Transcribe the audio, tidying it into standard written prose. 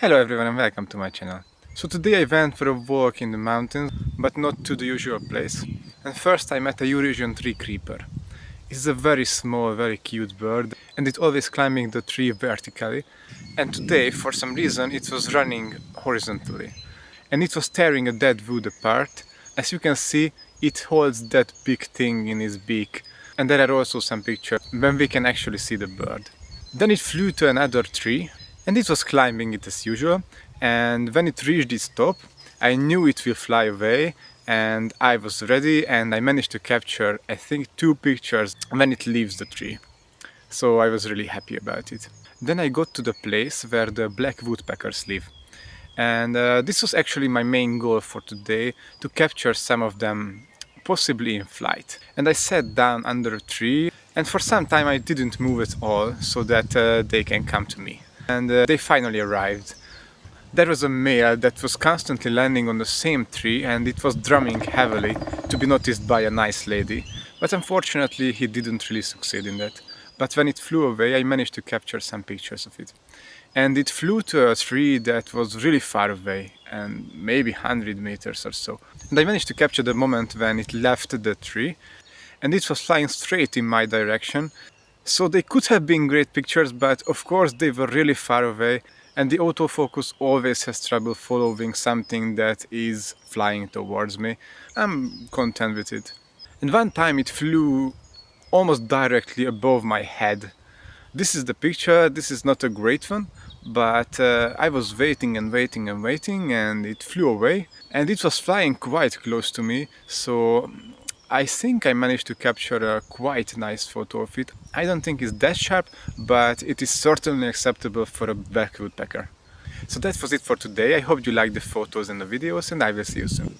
Hello everyone and welcome to my channel. So today I went for a walk in the mountains, but not to the usual place. And first I met a Eurasian tree creeper. It's a very small, very cute bird and it's always climbing the tree vertically. And today, for some reason, it was running horizontally. And it was tearing a dead wood apart. As you can see, it holds that big thing in its beak. And there are also some pictures when we can actually see the bird. Then it flew to another tree and it was climbing it as usual, and when it reached its top I knew it will fly away and I was ready, and I managed to capture I think 2 pictures when it leaves the tree. So I was really happy about it. Then I got to the place where the black woodpeckers live, and this was actually my main goal for today, to capture some of them, possibly in flight. And I sat down under a tree and for some time I didn't move at all so that they can come to me. And they finally arrived. There was a male that was constantly landing on the same tree and it was drumming heavily to be noticed by a nice lady. But unfortunately he didn't really succeed in that. But when it flew away I managed to capture some pictures of it. And it flew to a tree that was really far away, and maybe 100 meters or so. And I managed to capture the moment when it left the tree and it was flying straight in my direction. So they could have been great pictures, but of course they were really far away and the autofocus always has trouble following something that is flying towards me. I'm content with it. And one time it flew almost directly above my head. This is the picture. This is not a great one, but I was waiting and waiting and waiting and it flew away and it was flying quite close to me, so I think I managed to capture a quite nice photo of it. I don't think it's that sharp, but it is certainly acceptable for a black woodpecker. So that was it for today. I hope you liked the photos and the videos, and I will see you soon.